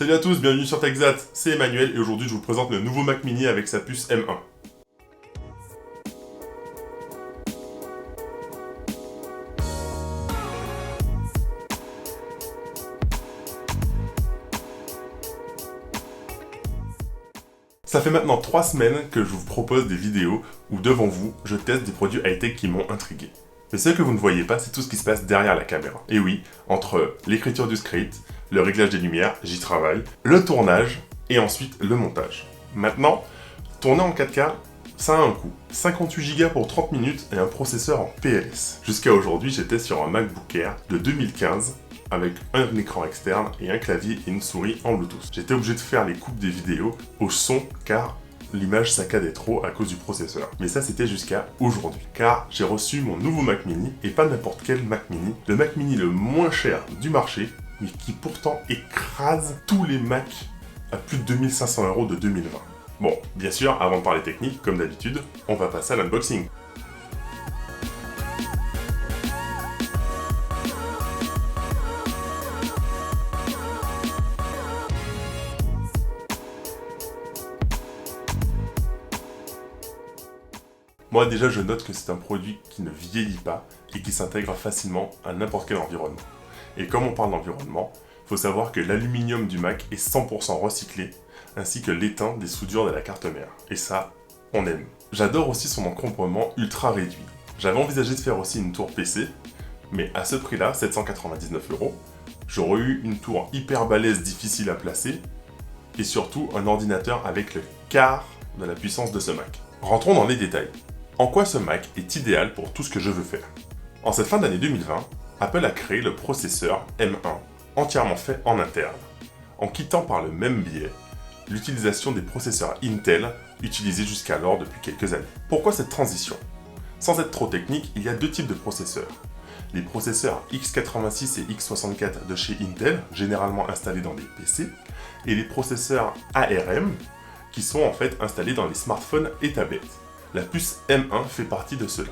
Salut à tous, bienvenue sur TechZat, c'est Emmanuel et aujourd'hui je vous présente le nouveau Mac Mini avec sa puce M1. Ça fait maintenant 3 semaines que je vous propose des vidéos où devant vous, je teste des produits high-tech qui m'ont intrigué. Mais ce que vous ne voyez pas, c'est tout ce qui se passe derrière la caméra. Et oui, entre l'écriture du script, le réglage des lumières, j'y travaille, le tournage et ensuite le montage. Maintenant, tourner en 4K, ça a un coût. 58 Go pour 30 minutes et un processeur en PLS. Jusqu'à aujourd'hui, j'étais sur un MacBook Air de 2015 avec un écran externe et un clavier et une souris en Bluetooth. J'étais obligé de faire les coupes des vidéos au son car l'image saccadait trop à cause du processeur. Mais ça, c'était jusqu'à aujourd'hui. Car j'ai reçu mon nouveau Mac Mini, et pas n'importe quel Mac Mini, le Mac Mini le moins cher du marché, mais qui pourtant écrase tous les Macs à plus de 2500 € de 2020. Bon, bien sûr, avant de parler technique, comme d'habitude, on va passer à l'unboxing. Moi déjà je note que c'est un produit qui ne vieillit pas et qui s'intègre facilement à n'importe quel environnement. Et comme on parle d'environnement, il faut savoir que l'aluminium du Mac est 100% recyclé, ainsi que l'étain des soudures de la carte mère. Et ça, on aime. J'adore aussi son encombrement ultra réduit. J'avais envisagé de faire aussi une tour PC, mais à ce prix-là, 799 €, j'aurais eu une tour hyper balèze difficile à placer, et surtout un ordinateur avec le quart de la puissance de ce Mac. Rentrons dans les détails. En quoi ce Mac est idéal pour tout ce que je veux faire? En cette fin d'année 2020, Apple a créé le processeur M1, entièrement fait en interne, en quittant par le même biais l'utilisation des processeurs Intel utilisés jusqu'alors depuis quelques années. Pourquoi cette transition? Sans être trop technique, il y a deux types de processeurs. Les processeurs x86 et x64 de chez Intel, généralement installés dans des PC, et les processeurs ARM, qui sont en fait installés dans les smartphones et tablettes. La puce M1 fait partie de cela.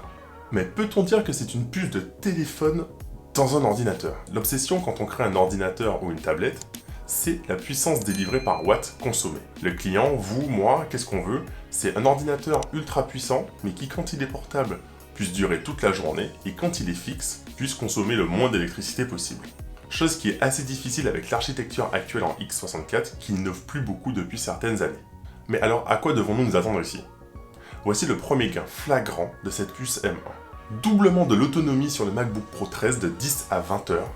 Mais peut-on dire que c'est une puce de téléphone dans un ordinateur? L'obsession quand on crée un ordinateur ou une tablette, c'est la puissance délivrée par watt consommée. Le client, vous, moi, qu'est-ce qu'on veut? C'est un ordinateur ultra puissant, mais qui quand il est portable, puisse durer toute la journée, et quand il est fixe, puisse consommer le moins d'électricité possible. Chose qui est assez difficile avec l'architecture actuelle en x64, qui n'innove plus beaucoup depuis certaines années. Mais alors, à quoi devons-nous nous attendre ici? Voici le premier gain flagrant de cette puce M1. Doublement de l'autonomie sur le MacBook Pro 13 de 10 à 20 heures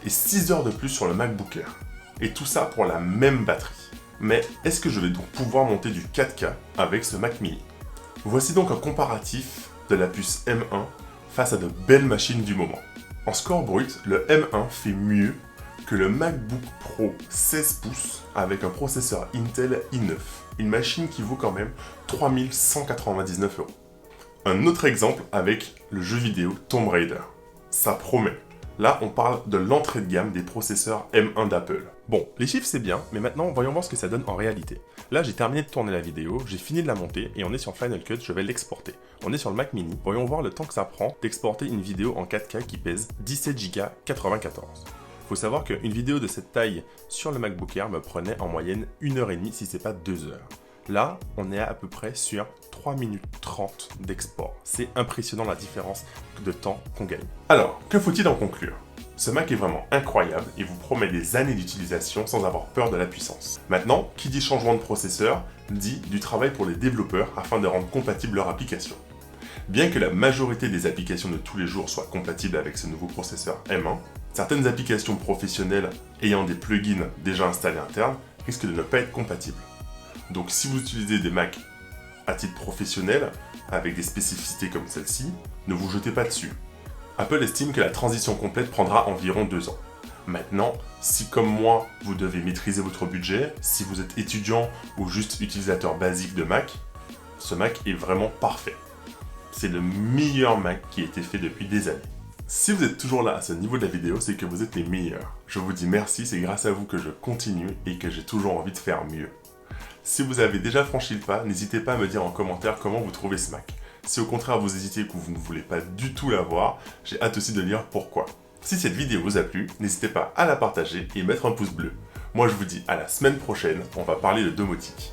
et 6 heures de plus sur le MacBook Air. Et tout ça pour la même batterie. Mais est-ce que je vais donc pouvoir monter du 4K avec ce Mac Mini? Voici donc un comparatif de la puce M1 face à de belles machines du moment. En score brut, le M1 fait mieux que le MacBook Pro 16 pouces avec un processeur Intel i9. Une machine qui vaut quand même 3199 €. Un autre exemple avec le jeu vidéo Tomb Raider. Ça promet. Là, on parle de l'entrée de gamme des processeurs M1 d'Apple. Bon, les chiffres c'est bien, mais maintenant, voyons voir ce que ça donne en réalité. Là, j'ai terminé de tourner la vidéo, j'ai fini de la monter, et on est sur Final Cut, je vais l'exporter. On est sur le Mac Mini, voyons voir le temps que ça prend d'exporter une vidéo en 4K qui pèse 17 Go 94. Faut savoir qu'une vidéo de cette taille sur le MacBook Air me prenait en moyenne 1h30 si c'est pas 2 heures. Là, on est à peu près sur 3 minutes 30 d'export. C'est impressionnant la différence de temps qu'on gagne. Alors, que faut-il en conclure? Ce Mac est vraiment incroyable et vous promet des années d'utilisation sans avoir peur de la puissance. Maintenant, qui dit changement de processeur, dit du travail pour les développeurs afin de rendre compatible leur application. Bien que la majorité des applications de tous les jours soient compatibles avec ce nouveau processeur M1, certaines applications professionnelles ayant des plugins déjà installés internes risquent de ne pas être compatibles. Donc si vous utilisez des Macs à titre professionnel, avec des spécificités comme celle-ci, ne vous jetez pas dessus. Apple estime que la transition complète prendra environ 2 ans. Maintenant, si comme moi, vous devez maîtriser votre budget, si vous êtes étudiant ou juste utilisateur basique de Mac, ce Mac est vraiment parfait. C'est le meilleur Mac qui a été fait depuis des années. Si vous êtes toujours là à ce niveau de la vidéo, c'est que vous êtes les meilleurs. Je vous dis merci, c'est grâce à vous que je continue et que j'ai toujours envie de faire mieux. Si vous avez déjà franchi le pas, n'hésitez pas à me dire en commentaire comment vous trouvez ce Mac. Si au contraire vous hésitez et que vous ne voulez pas du tout l'avoir, j'ai hâte aussi de lire pourquoi. Si cette vidéo vous a plu, n'hésitez pas à la partager et mettre un pouce bleu. Moi je vous dis à la semaine prochaine, on va parler de domotique.